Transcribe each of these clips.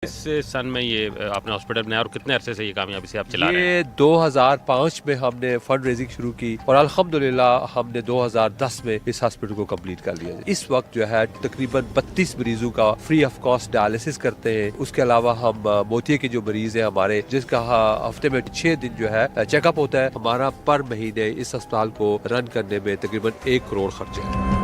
किस सन में ये आपने हॉस्पिटल बनाया और कितने अरसे से ये कामयाबी से आप चला रहे हैं? ये 2005 में हमने फंड रेजिंग शुरू की और अल्हम्दुलिल्लाह हमने 2010 में इस हॉस्पिटल को कंप्लीट कर लिया। इस वक्त जो है तकरीबन 32 मरीजों का फ्री ऑफ कॉस्ट डायलिसिस करते हैं। उसके अलावा हम मोतिये के जो मरीज हैं हमारे, जिसका हफ्ते में 6 दिन जो है चेकअप होता है, हमारा पर महीने इस अस्पताल को रन करने में तकरीबन 1 करोड़ खर्च है।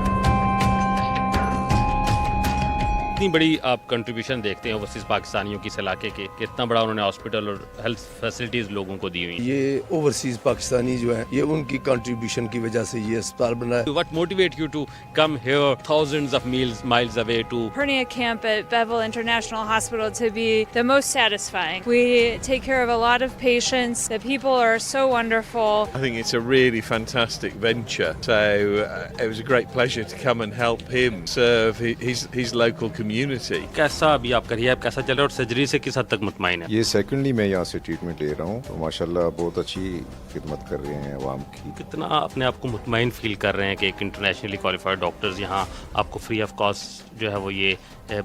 इतनी बड़ी आप कंट्रीब्यूशन देखते हैं ओवरसीज पाकिस्तानियों की इस इलाके के, कितना बड़ा उन्होंने हॉस्पिटल और हेल्थ फैसिलिटीज लोगों को दी हुई हैं। ये ओवरसीज पाकिस्तानी जो है, ये उनकी कंट्रीब्यूशन की वजह से ये अस्पताल बना है। What motivate you to come here thousands of miles away to hernia camp at Bevel International Hospital to be the most satisfying. We take care of a lot of patients. The people are so wonderful. I think it's a really fantastic venture. So it was a great pleasure to come and help him serve his local community. कैसा अभी आपका rehab कैसा चल रहा है और surgery से किस हद तक मुतमईन है? ये सेकंडली मैं यहाँ से ट्रीटमेंट ले रहा हूँ, तो माशाल्लाह बहुत अच्छी खिदमत कर रहे हैं आवाम की। कितना अपने आप को मुतमईन फील कर रहे हैं कि एक इंटरनेशनली क्वालिफाइड डॉक्टर्स यहाँ आपको फ्री ऑफ कॉस्ट जो है वो ये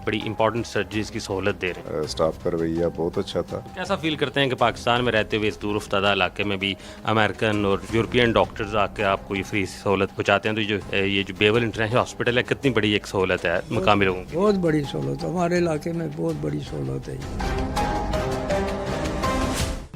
बड़ी इंपॉर्टेंट सर्जरीज की सहूलत दे रहे हैं? स्टाफ का रवैया बहुत अच्छा था। कैसा फील करते हैं कि पाकिस्तान में रहते हुए इस दूर अफ्तादा इलाके में भी अमेरिकन और यूरोपियन डॉक्टर्स आके आपको ये फ्री सहूलत पहुँचाते हैं? तो ये जो बेवल इंटरनेशनल हॉस्पिटल है, कितनी बड़ी एक सहूलत है मकामी लोगों की? बहुत बड़ी सहूलत, हमारे इलाके में बहुत बड़ी सहूलत है।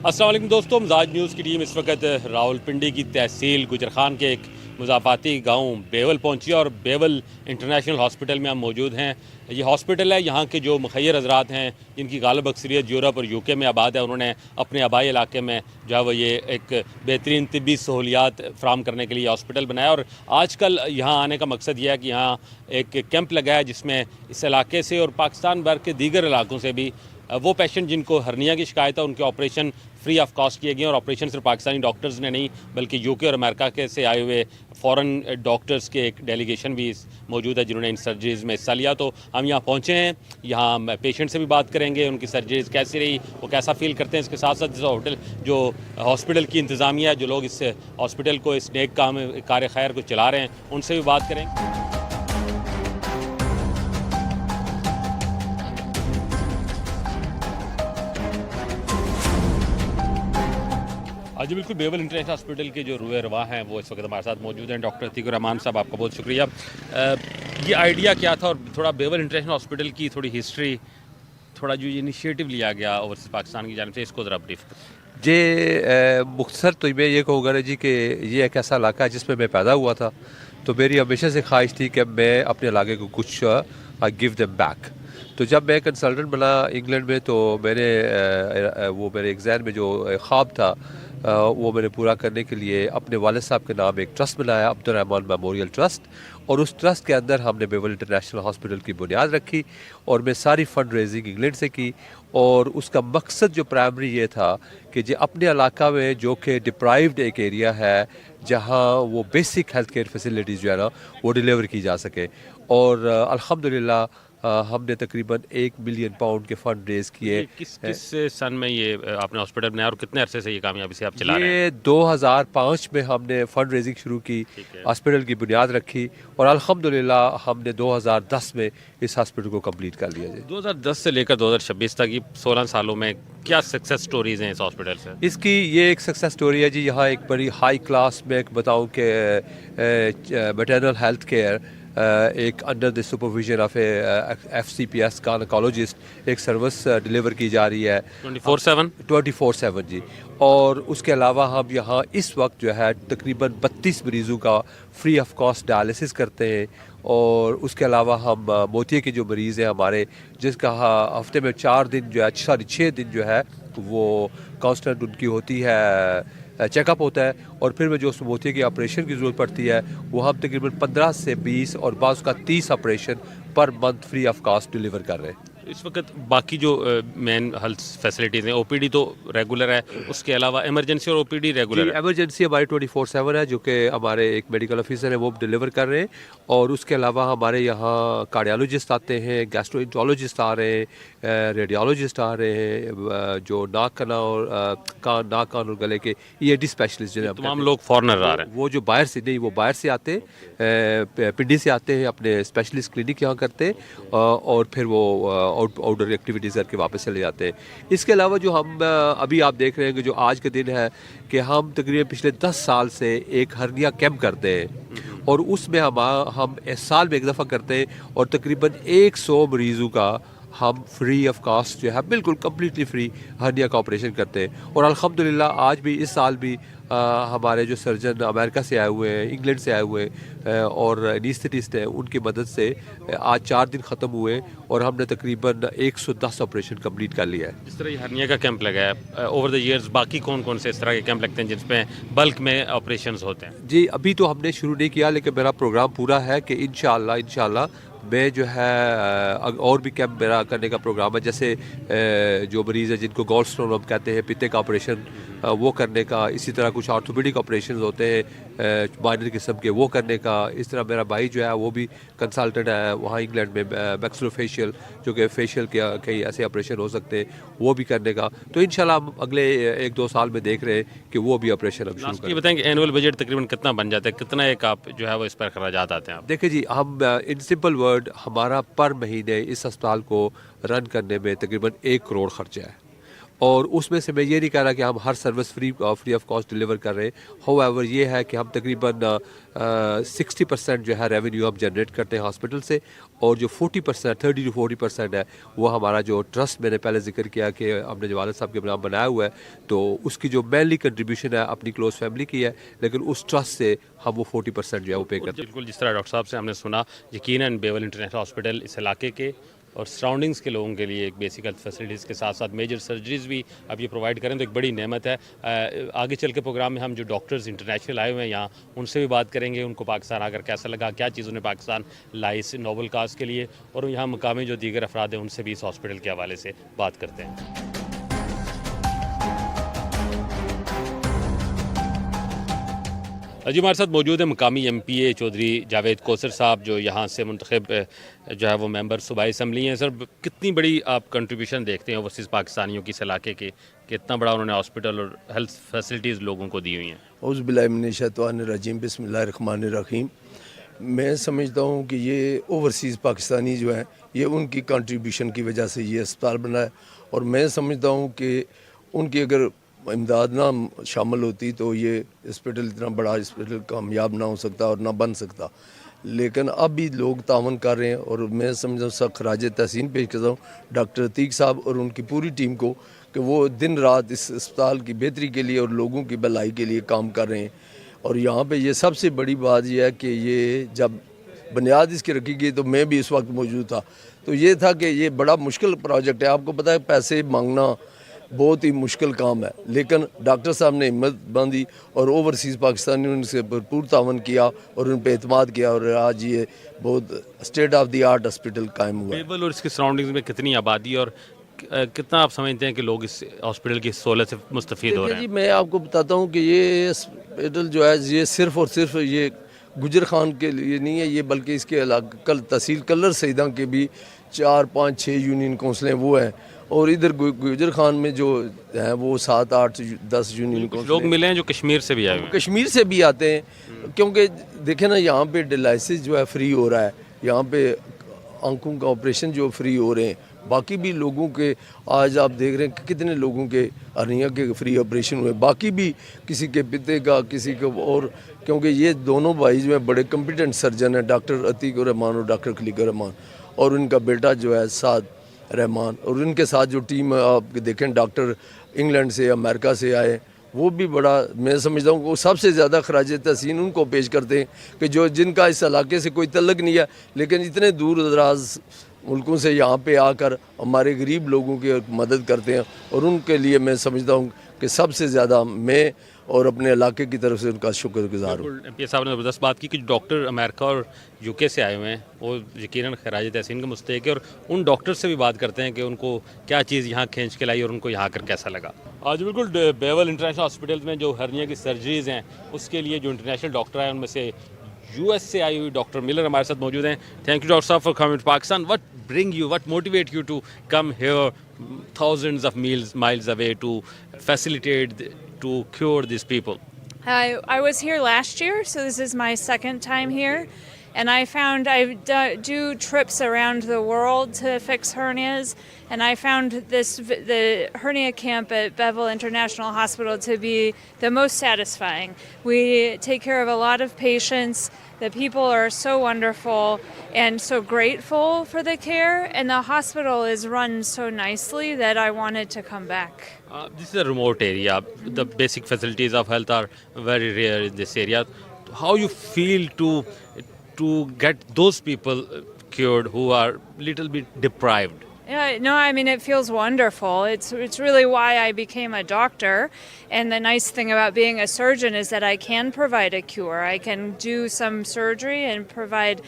अस्सलाम वालेकुम दोस्तों, मिजाज न्यूज़ की टीम इस वक्त रावलपिंडी की तहसील गुजरखान के एक मुज़ाफ़ाती गांव बेवल पहुंची और बेवल इंटरनेशनल हॉस्पिटल में हम मौजूद हैं। ये हॉस्पिटल है, यहाँ के जो मुखय्यर हज़रात हैं जिनकी गालिब अक्सरियत यूरोप और यूके में आबाद है, उन्होंने अपने आबाई इलाके में जो है वो ये एक बेहतरीन तिब्बी सहूलियात फ़राहम करने के लिए हॉस्पिटल बनाया। और आजकल यहाँ आने का मकसद ये है कि यहाँ एक कैंप लगा है जिसमें इस इलाके से और पाकिस्तान भर के दीगर इलाकों से भी वो पेशेंट जिनको हर्निया की शिकायत है उनके ऑपरेशन फ्री ऑफ कॉस्ट किए गए। और ऑपरेशन सिर्फ पाकिस्तानी डॉक्टर्स ने नहीं बल्कि यूके और अमेरिका के से आए हुए फ़ॉरेन डॉक्टर्स के एक डेलीगेशन भी मौजूद है जिन्होंने इन सर्जरीज़ में हिस्सा लिया। तो हम यहाँ पहुँचे हैं, यहाँ पेशेंट से भी बात करेंगे, उनकी सर्जरीज़ कैसी रही, वो कैसा फ़ील करते हैं। इसके साथ साथ जो हॉस्पिटल की इंतज़ामिया है, जो लोग इस हॉस्पिटल को इस नेक काम कार खैर को चला रहे हैं, उनसे भी बात करेंगे। जी बिल्कुल, बेवल इंटरनेशनल हॉस्पिटल के जो रूए रवा हैं वो इस वक्त हमारे साथ मौजूद हैं। डॉक्टर अतीकुर रहमान साहब, आपका बहुत शुक्रिया। ये आइडिया क्या था और थोड़ा बेवल इंटरनेशनल हॉस्पिटल की थोड़ी हिस्ट्री, थोड़ा जो इनिशिएटिव लिया गया ओवरसीज पाकिस्तान की जानिब से, इसको ज़रा ब्रीफ करें। जी मुख्तसर तो मैं ये कहूँगा जी कि ये एक ऐसा इलाका है जिसमें मैं पैदा हुआ था, तो मेरी हमेशा से ख्वाहिश थी कि मैं अपने इलाके को कुछ गिव देम बैक। तो जब मैं कंसल्टेंट बना इंग्लैंड में, तो मैंने वो मेरे एग्ज़ाम में जो ख्वाब था वो मैंने पूरा करने के लिए अपने वालिद साहब के नाम एक ट्रस्ट बनाया, अब्दुल रहमान मेमोरियल ट्रस्ट, और उस ट्रस्ट के अंदर हमने बेवल इंटरनेशनल हॉस्पिटल की बुनियाद रखी और मैं सारी फ़ंड रेजिंग इंग्लैंड से की। और उसका मकसद जो प्राइमरी ये था कि जो अपने इलाका में जो कि डिप्राइव्ड एक एरिया है जहाँ वो बेसिक हेल्थ केयर फैसिलिटीज़ जो है ना वो डिलीवर की जा सके। और अल्हम्दुलिल्लाह हमने तकरीबन 1 मिलियन पाउंड के फ़ंड रेज़ किए। किस सन में ये आपने हॉस्पिटल बनाया और कितने अरसे से ये कामयाबी से आप चला रहे हैं? ये 2005 में हमने फ़ंड रेजिंग शुरू की, हॉस्पिटल की बुनियाद रखी और अल्हम्दुलिल्लाह हमने 2010 में इस हॉस्पिटल को कंप्लीट कर लिया। 2010 से लेकर 2026 तक, 16 सालों में क्या सक्सेस स्टोरीज़ हैं इस हॉस्पिटल से? इसकी ये एक सक्सेस स्टोरी है जी। यहाँ एक बड़ी हाई क्लास में एक बताऊँ कि मैटरनल हेल्थ केयर एक under the supervision of FCPS gynaecologist एक सर्विस डिलीवर की जा रही है 24/7 जी। और उसके अलावा हम यहाँ इस वक्त जो है तकरीबन 32 मरीज़ों का फ्री ऑफ कॉस्ट डायलिसिस करते हैं। और उसके अलावा हम मोतिये के जो मरीज़ हैं हमारे, जिसका हफ्ते में 4 दिन जो है 6 दिन जो है वो कांस्टेंट उनकी होती है चेकअप होता है। और फिर में जो मोतिये की ऑपरेशन की ज़रूरत पड़ती है वो हम तकरीबन 15 से 20 और बाज़ का 30 operation per month free of cost deliver कर रहे हैं। इस वक्त बाकी जो मेन हेल्थ फैसिलिटीज़ हैं, OPD तो रेगुलर है, उसके अलावा इमरजेंसी और OPD रेगुलर है? इमरजेंसी हमारी 24/7 है, जो कि हमारे एक मेडिकल ऑफिसर है वो डिलीवर कर रहे हैं। और उसके अलावा हमारे यहाँ कार्डियोलॉजिस्ट आते हैं, गैस्ट्रोएंटरोलॉजिस्ट आ रहे हैं, रेडियोलॉजिस्ट आ रहे हैं, जो नाक कान और गले के ENT स्पेशलिस्ट जो तमाम लोग फॉरनर आ रहे हैं। वो जो बाहर से नहीं, वो बाहर से आते हैं, पिंडी से आते हैं, अपने स्पेशलिस्ट क्लिनिक यहाँ करते हैं और फिर वो آؤٹ ڈور ایکٹیویٹیز کر کے واپس چلے جاتے ہیں. اس کے علاوہ جو ہم ابھی آپ دیکھ رہے ہیں کہ جو آج کے دن ہے کہ ہم تقریباً پچھلے 10 سال سے ایک ہرنیا کیمپ کرتے ہیں, اور اس میں ہم سال میں ایک دفعہ کرتے ہیں, اور تقریباً 100 مریضوں کا ہم فری آف کاسٹ جو ہے بالکل کمپلیٹلی فری ہرنیا کا آپریشن کرتے ہیں. اور الحمدللہ آج بھی اس سال بھی ہمارے جو سرجن امریکہ سے آئے ہوئے ہیں, انگلینڈ سے آئے ہوئے ہیں اور انیستھیٹسٹ ہیں, ان کی مدد سے آج 4 دن ختم ہوئے اور ہم نے تقریباً 110 آپریشن کمپلیٹ کر لیا ہے. جس طرح یہ ہرنیا کا کیمپ لگا ہے, اوور دا ایئرز باقی کون سے اس طرح کے کیمپ لگتے ہیں جس میں بلک میں آپریشنز ہوتے ہیں؟ جی ابھی تو ہم نے شروع نہیں کیا, لیکن میرا پروگرام پورا ہے کہ انشاءاللہ میں جو ہے اور بھی کیمپ میرا کرنے کا پروگرام ہے. جیسے جو مریض ہے جن کو گال اسٹون ہم کہتے ہیں, پتے کا آپریشن وہ کرنے کا, اسی طرح کچھ آرتھوپیڈک آپریشنز ہوتے ہیں مائنر قسم کے, وہ کرنے کا. اس طرح میرا بھائی جو ہے وہ بھی کنسلٹنٹ ہے وہاں انگلینڈ میں, میکسلوفیشیل جو کہ فیشیل کے کئی ایسے آپریشن ہو سکتے ہیں, وہ بھی کرنے کا. تو انشاءاللہ ہم اگلے 1-2 سال میں دیکھ رہے ہیں کہ وہ بھی آپریشن ہم شروع کریں. یہ بتائیں کہ اینول بجٹ تقریباً کتنا بن جاتا ہے, کتنا ایک آپ جو ہے وہ اس پر اخراجات آتے ہیں آپ؟ دیکھیں جی, ہم ان سمپل ورڈ ہمارا پر مہینے اس اسپتال کو رن کرنے میں تقریباً 1 کروڑ خرچہ ہے, اور اس میں سے میں یہ نہیں کہہ رہا کہ ہم ہر service free of cost deliver کر رہے ہیں. ہاؤ ایور یہ ہے کہ ہم تقریباً 60% جو ہے ریونیو ہم جنریٹ کرتے ہیں ہاسپٹل سے, اور جو 40% 30 to 40% ہے وہ ہمارا جو ٹرسٹ, میں نے پہلے ذکر کیا کہ ہم نے جو والد صاحب کے نام بنایا ہوا ہے, تو اس کی جو مینلی کنٹریبیوشن ہے اپنی کلوز فیملی کی ہے, لیکن اس ٹرسٹ سے ہم وہ 40% جو ہے وہ پے کرتے ہیں. بالکل جس طرح ڈاکٹر صاحب سے ہم نے سنا, یقیناً بیول انٹرنیشنل ہاسپٹل اس علاقے کے اور سراؤنڈنگز کے لوگوں کے لیے ایک بیسک ہیلتھ فیسلٹیز کے ساتھ ساتھ میجر سرجریز بھی اب یہ پرووائڈ کریں تو ایک بڑی نعمت ہے. آگے چل کے پروگرام میں ہم جو ڈاکٹرز انٹرنیشنل آئے ہوئے ہیں یہاں, ان سے بھی بات کریں گے, ان کو پاکستان آ کر کیسا لگا, کیا چیز انہیں پاکستان لائی اس نوبل کاز کے لیے, اور یہاں مقامی جو دیگر افراد ہیں ان سے بھی اس ہاسپٹل کے حوالے سے بات کرتے ہیں. جی ہمارے ساتھ موجود ہیں مقامی ایم پی اے چودھری جاوید کوثر صاحب, جو یہاں سے منتخب جو ہے وہ ممبر صوبائی اسمبلی ہیں. سر کتنی بڑی آپ کنٹریبیوشن دیکھتے ہیں اوورسیز پاکستانیوں کی اس علاقے کے, کہ اتنا بڑا انہوں نے ہاسپٹل اور ہیلتھ فیسلٹیز لوگوں کو دی ہوئی ہیں؟ اعوذ باللہ من الشیطان الرجیم, بسم اللہ الرحمن الرحیم. میں سمجھتا ہوں کہ یہ اوورسیز پاکستانی جو ہیں یہ ان کی کنٹریبیوشن کی وجہ سے یہ اسپتال بنا ہے, اور میں سمجھتا ہوں کہ ان کی اگر امداد نہ شامل ہوتی تو یہ ہاسپٹل اتنا بڑا ہاسپٹل کامیاب نہ ہو سکتا اور نہ بن سکتا. لیکن اب بھی لوگ تعاون کر رہے ہیں, اور میں سمجھتا ہوں سخت خراج تحسین پیش کرتا ہوں ڈاکٹر عتیق صاحب اور ان کی پوری ٹیم کو کہ وہ دن رات اس اسپتال کی بہتری کے لیے اور لوگوں کی بھلائی کے لیے کام کر رہے ہیں. اور یہاں پہ یہ سب سے بڑی بات یہ ہے کہ یہ جب بنیاد اس کی رکھی گئی تو میں بھی اس وقت موجود تھا, تو یہ تھا کہ یہ بڑا مشکل پروجیکٹ ہے. آپ کو پتہ ہے پیسے مانگنا بہت ہی مشکل کام ہے, لیکن ڈاکٹر صاحب نے ہمت باندھی اور اوورسیز پاکستانی نے ان سے بھرپور تعاون کیا اور ان پہ اعتماد کیا, اور آج یہ بہت state of the art hospital قائم ہوا. بیول اور اس کی سراؤنڈنگز میں کتنی آبادی اور کتنا آپ سمجھتے ہیں کہ لوگ اس ہاسپٹل کی سہولت سے مستفید ہو رہے ہیں؟ جی میں آپ کو بتاتا ہوں کہ یہ ہاسپٹل جو ہے یہ صرف اور صرف یہ گجر خان کے لیے نہیں ہے, یہ بلکہ اس کے علاقہ تحصیل کلر سیداں کے بھی 4, 5, 6 یونین کونسلیں وہ ہیں, اور ادھر گجر خان میں جو ہیں وہ 7, 8, 10 یونین کونسلیں. لوگ ملے ہیں جو کشمیر سے بھی آئے ہوئے ہیں. کشمیر سے بھی آتے ہیں, کیونکہ دیکھیں نا یہاں پہ ڈائلسس جو ہے فری ہو رہا ہے, یہاں پہ آنکھوں کا آپریشن جو فری ہو رہے ہیں, باقی بھی لوگوں کے آج آپ دیکھ رہے ہیں کہ کتنے لوگوں کے ہرنیا کے فری آپریشن ہوئے, باقی بھی کسی کے پتے کا کسی کو, اور کیونکہ یہ دونوں بھائی جو ہیں بڑے کمپیٹنٹ سرجن ہیں, ڈاکٹر عتیق الرحمان اور ڈاکٹر خلیق الرحمان, اور ان کا بیٹا جو ہے سعد رحمان, اور ان کے ساتھ جو ٹیم آپ دیکھیں ڈاکٹر انگلینڈ سے امریکہ سے آئے, وہ بھی بڑا میں سمجھتا ہوں وہ سب سے زیادہ خراج تحسین ان کو پیش کرتے ہیں کہ جو جن کا اس علاقے سے کوئی تعلق نہیں ہے, لیکن اتنے دور دراز ملکوں سے یہاں پہ آ کر ہمارے غریب لوگوں کی مدد کرتے ہیں, اور ان کے لیے میں سمجھتا ہوں کہ سب سے زیادہ میں اور اپنے علاقے کی طرف سے ان کا شکر گزار ہوں. ایم پی صاحب نے زبردست بات کی کہ جو ڈاکٹر امریکہ اور یو کے سے آئے ہوئے ہیں وہ یقیناً خراج تحسین کا مستحق ہے, اور ان ڈاکٹر سے بھی بات کرتے ہیں کہ ان کو کیا چیز یہاں کھینچ کے لائی اور ان کو یہاں کر کیسا لگا. آج بالکل بیول انٹرنیشنل ہاسپٹل میں جو ہرنیا کی سرجریز ہیں اس کے لیے جو انٹرنیشنل ڈاکٹر ہیں ان میں سے یو ایس سے آئی ہوئی ڈاکٹر ملر ہمارے ساتھ موجود ہیں. تھینک یو ڈاکٹر صاحب for coming to Pakistan. What bring you, what motivate you to come here thousands of miles away to facilitate to cure these people? I was here last year, so this is my second time here, And I found do trips around the world to fix hernias, and I found the hernia camp at Bevel International Hospital to be the most satisfying. We take care of a lot of patients. The people are so wonderful and so grateful for the care, and the hospital is run so nicely that I wanted to come back. This is a remote area. The basic facilities of health are very rare in this area. How you feel to get those people cured who are little bit deprived? Yeah, no, I mean, it feels wonderful. It's really why I became a doctor. And the nice thing about being a surgeon is that I can provide a cure. I can do some surgery and provide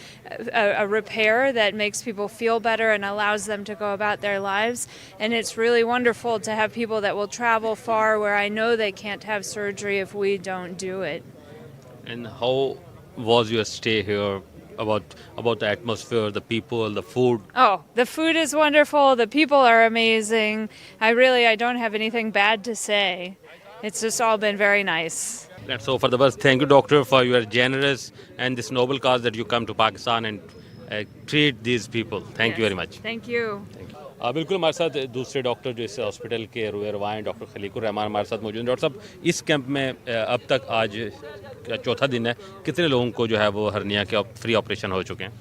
a repair that makes people feel better and allows them to go about their lives. And it's really wonderful to have people that will travel far where I know they can't have surgery if we don't do it. And how was your stay here? About the atmosphere, the people, the food? Oh, the food is wonderful. The people are amazing. I don't have anything bad to say. It's just all been very nice. That's all for the bus. Thank you, doctor, for your generous and this noble cause that you come to Pakistan and treat these people. Thank you very much. Thank you. बिल्कुल हमारे साथ दूसरे doctor जो इस hospital के रुए रवा हैं डॉक्टर खलीकुर रहमान हमारे साथ मौजूद हैं। डॉक्टर साहब, इस कैंप में अब तक आज चौथा दिन है, कितने लोगों को जो है वो हर्निया के फ्री ऑपरेशन हो चुके हैं?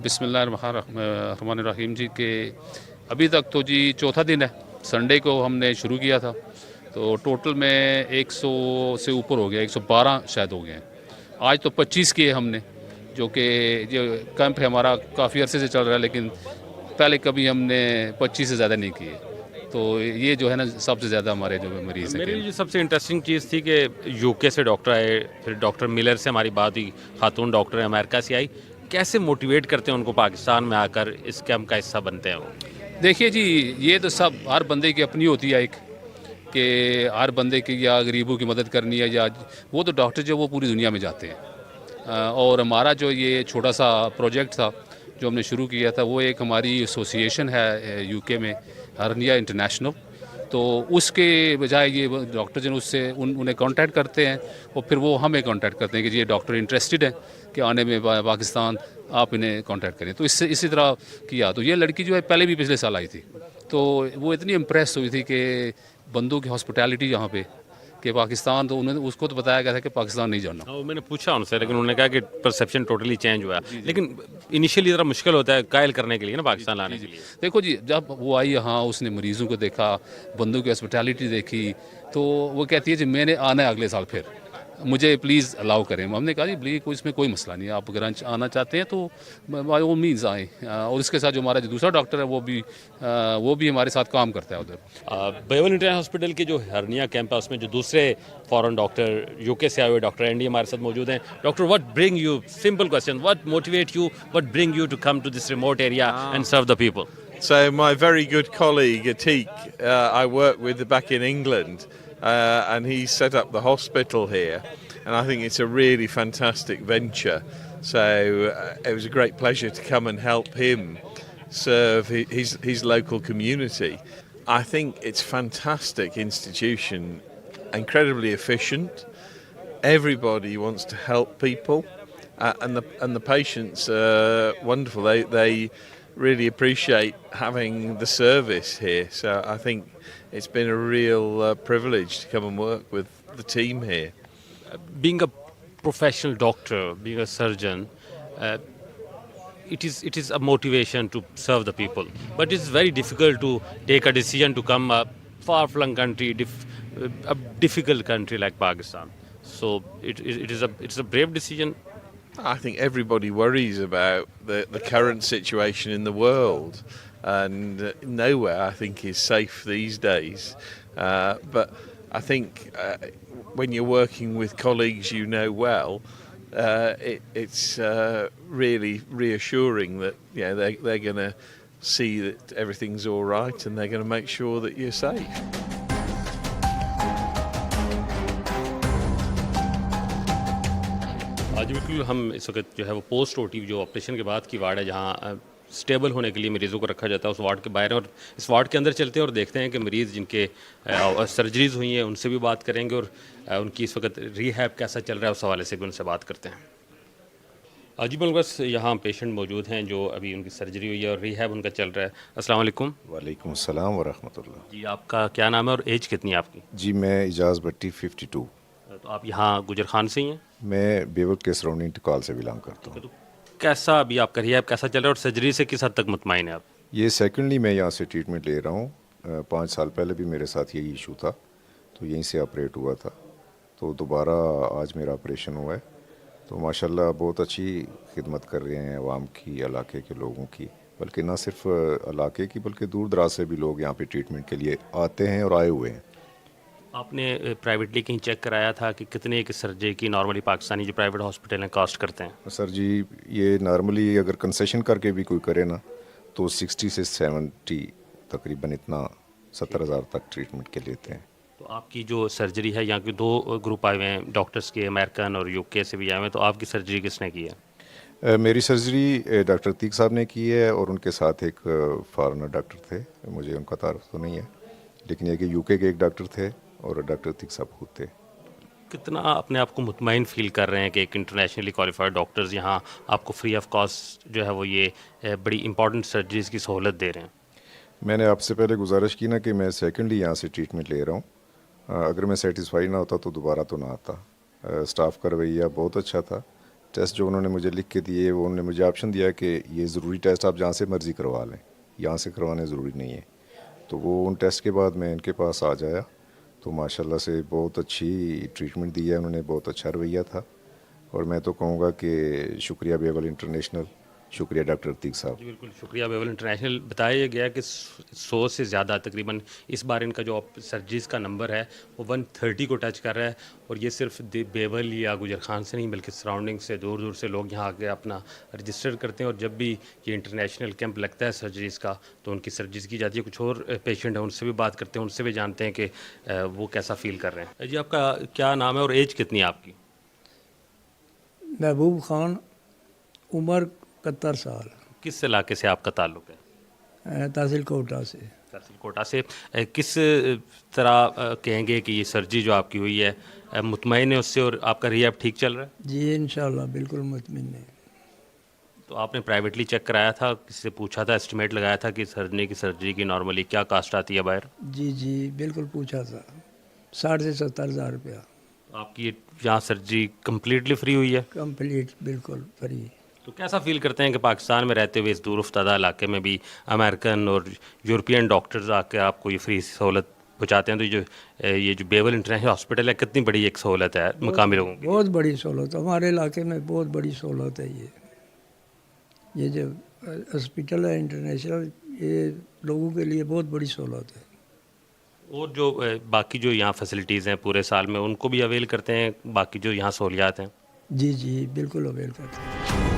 बिस्मिल्लाहिर्रहमानिर्रहीम जी के अभी तक तो जी चौथा दिन है। संडे को हमने शुरू किया था तो टोटल में 100 से ऊपर हो गया, 112 शायद हो गए हैं। आज तो 25 किए हमने, जो कि जो कैंप है हमारा काफ़ी अरसे से चल रहा है, लेकिन पहले कभी हमने 25 से ज़्यादा नहीं किए। तो ये जो है ना सबसे ज़्यादा हमारे जो मरीज़ हैं। मेरी जो सबसे इंटरेस्टिंग चीज़ थी कि यूके से डॉक्टर आए, फिर डॉक्टर मिलर से हमारी बात हुई, खातून डॉक्टर अमेरिका से आई। कैसे मोटिवेट करते हैं उनको पाकिस्तान में आकर इस कैंप का हिस्सा बनते हैं वो? देखिए जी, ये तो सब हर बंदे की अपनी होती है एक, कि हर बंदे की या गरीबों की मदद करनी है, या वो तो डॉक्टर जो वो पूरी दुनिया में जाते हैं। और हमारा जो ये छोटा सा प्रोजेक्ट था जो हमने शुरू किया था, वो एक हमारी एसोसिएशन है यूके में, हर्निया इंटरनेशनल। तो उसके बजाय ये डॉक्टर जो उससे उन्हें कांटेक्ट करते हैं और फिर वो हमें कांटेक्ट करते हैं कि ये डॉक्टर इंटरेस्टेड हैं कि आने में पाकिस्तान, आप इन्हें कांटेक्ट करें। तो इसी तरह किया। तो ये लड़की जो है पहले भी पिछले साल आई थी, तो वो इतनी इम्प्रेस हुई थी कि बंदों की हॉस्पिटैलिटी यहाँ पे कि पाकिस्तान, तो उन्होंने उसको तो बताया गया था कि पाकिस्तान नहीं जाना। मैंने पूछा उनसे, लेकिन उन्होंने कहा कि परसेप्शन टोटली चेंज हुआ। लेकिन इनिशियली ज़रा मुश्किल होता है कायल करने के लिए ना पाकिस्तान लाने के लिए। देखो जी, जब वो आई यहाँ, उसने मरीज़ों को देखा, बंदों की हॉस्पिटैलिटी देखी, तो वो कहती है जी मैंने आना है अगले साल, फिर मुझे प्लीज़ अलाउ करें। हमने कहा जी प्लीज़, कोई इसमें कोई मसला नहीं है, आप अगर आना चाहते हैं तो बाय ऑल मीन्स आएँ। और इसके साथ जो हमारा जो दूसरा डॉक्टर है वो भी हमारे साथ काम करता है उधर। बेवल इंटरनेशनल हॉस्पिटल के जो हर्निया कैंप है उसमें जो दूसरे फॉरेन डॉक्टर यूके से आए हुए डॉक्टर एंडी हमारे साथ मौजूद हैं। Doctor, what bring you, simple question, what motivate you, what bring you to come to this remote area and serve the people? So my very good colleague Atiq, I work with back in England, and he set up the hospital here, and I think it's a really fantastic venture. So it was a great pleasure to come and help him serve his local community. I think it's a fantastic institution, incredibly efficient. Everybody wants to help people, and the patients are wonderful. They really appreciate having the service here. So I think it's been a real privilege to come and work with the team here. Being a professional doctor, being a surgeon, it is a motivation to serve the people. But it's very difficult to take a decision to come a far-flung country, a difficult country like Pakistan. So it's a brave decision. I think everybody worries about the current situation in the world, and nowhere I think is safe these days. But I think when you're working with colleagues you know well, it's really reassuring that they're going to see that everything's all right, and they're going to make sure that you're safe. आज बिल्कुल हम इस वक्त जो है वो post OT जो operation के बाद की वार्ड है, जहाँ स्टेबल होने के लिए मरीज़ों को रखा जाता है, उस वार्ड के बाहर, और इस वार्ड के अंदर चलते हैं और देखते हैं कि मरीज़ जिनके सर्जरीज़ हुई हैं उनसे भी बात करेंगे और उनकी इस वक्त रीहैब कैसा चल रहा है उस हवाले से भी उनसे बात करते हैं। जी बिल्कुल, बस यहाँ पेशेंट मौजूद हैं जो अभी उनकी सर्जरी हुई है और रिहैब उनका चल रहा है। अस्सलाम वालेकुम वालेकुम अस्सलाम व रहमतुल्लाह। जी, आपका क्या नाम है और एज कितनी है आपकी? जी मैं इजाज़ भट्टी 52। तो आप यहाँ गुजर खान से ही हैं? मैं बेवल के सराउंडिंग टिकाल से बिलोंग करता हूँ। तो कैसा अभी आपका रिहैब कैसा चल रहा है और सर्जरी से किस हद तक मुतमईन है आप? ये सेकेंडली मैं यहाँ से ट्रीटमेंट ले रहा हूँ। 5 साल पहले भी मेरे साथ यही इशू था, तो यहीं से ऑपरेट हुआ था, तो दोबारा आज मेरा ऑपरेशन हुआ है। तो माशाल्लाह बहुत अच्छी खिदमत कर रहे हैं अवाम की, इलाके के लोगों की, बल्कि ना सिर्फ इलाके की बल्कि दूर दराज से भी लोग यहाँ पे ट्रीटमेंट के लिए आते हैं और आए हुए हैं। आपने प्राइवेटली कहीं चेक कराया था कि कितने की सर्जरी की नॉर्मली पाकिस्तानी जो प्राइवेट हॉस्पिटल हैं कॉस्ट करते हैं? सर जी ये नॉर्मली अगर कंसेशन करके भी कोई करे ना तो 60 से 70 तकरीबन इतना 70,000 तक ट्रीटमेंट के लेते हैं। तो आपकी जो सर्जरी है, यहाँ के 2 ग्रुप आए हुए हैं डॉक्टर्स के, अमेरिकन और यूके से भी आए हुए हैं, तो आपकी सर्जरी किसने की है? मेरी सर्जरी डॉक्टर तीक साहब ने की है और उनके साथ एक फॉरेनर डॉक्टर थे, मुझे उनका तारुफ तो नहीं है, लेकिन ये कि यूके के एक डॉक्टर थे और डॉक्टर तीक साहब खुद थे। कितना अपने आप को मुतमईन फील कर रहे हैं कि एक इंटरनेशनली क्वालिफाइड डॉक्टर्स यहाँ आपको फ्री ऑफ कॉस्ट जो है वो ये बड़ी इंपॉर्टेंट सर्जरीज़ की सहूलत दे रहे हैं? मैंने आपसे पहले गुजारिश की ना कि मैं सेकेंडली यहाँ से ट्रीटमेंट ले रहा हूँ। अगर मैं सेटिस्फाई ना होता तो दोबारा तो ना आता। स्टाफ का रवैया बहुत अच्छा था। टेस्ट जो उन्होंने मुझे लिख के दिए वो उन्होंने मुझे ऑप्शन दिया कि ये ज़रूरी टेस्ट आप जहाँ से मर्ज़ी करवा लें, यहाँ से करवाने ज़रूरी नहीं है। तो वो उन टेस्ट के बाद मैं इनके पास आ जाया, तो माशाल्लाह से बहुत अच्छी ट्रीटमेंट दी है उन्होंने, बहुत अच्छा रवैया था। और मैं तो कहूँगा कि शुक्रिया बेवल इंटरनेशनल, शुक्रिया डॉक्टर तीक साहब। जी बिल्कुल, शुक्रिया बेवल इंटरनेशनल। बताया गया कि 100 से ज़्यादा तकरीबन इस बार इनका जो सर्जरीज़ का नंबर है वो 130 को टच कर रहा है, और ये सिर्फ बेवल या गुजर खान से नहीं बल्कि सराउंडिंग से दूर दूर से लोग यहाँ आके अपना रजिस्टर करते हैं, और जब भी ये इंटरनेशनल कैंप लगता है सर्जरीज़ का तो उनकी सर्जरीज़ की जाती है। कुछ और पेशेंट हैं उनसे भी बात करते हैं, उनसे भी जानते हैं कि वो कैसा फ़ील कर रहे हैं। जी आपका क्या नाम है और एज कितनी है आपकी? महबूब खान, उम्र 71 साल, किस इलाके से आपका ताल्लुक़ है? तहसील कोटा से। तहसील कोटा से। किस तरह कहेंगे कि ये सर्जरी जो आपकी हुई है मुतमईन है उससे और आपका रिहैब ठीक चल रहा है? जी इंशाल्लाह बिल्कुल मुतमिन है। तो आपने प्राइवेटली चेक कराया था, किसी से पूछा था, एस्टिमेट लगाया था कि सर्जरी की नॉर्मली क्या कास्ट आती है बाहर? जी जी बिल्कुल पूछा था, 60 से 70 हज़ार रुपया। आपकी यहाँ सर्जरी कम्प्लीटली फ्री हुई है? कंप्लीट बिल्कुल फ्री। तो कैसा फील करते हैं कि पाकिस्तान में रहते हुए इस दूर अफ्तादा इलाके में भी अमेरिकन और यूरोपियन डॉक्टर्स आके आपको ये फ्री सहूलत पहुँचाते हैं? तो ये जो बेवल इंटरनेशनल हॉस्पिटल है कितनी बड़ी एक सहूलत है मकामी लोगों की? बहुत बड़ी सहूलत हमारे इलाके में, बहुत बड़ी सहूलत है ये जो हॉस्पिटल है इंटरनेशनल, ये लोगों के लिए बहुत बड़ी सहूलत है। और जो बाकी जो यहाँ फैसिलिटीज़ हैं पूरे साल में उनको भी अवेल करते हैं बाकी जो यहाँ सहूलियात हैं? जी जी बिल्कुल अवेल करते हैं।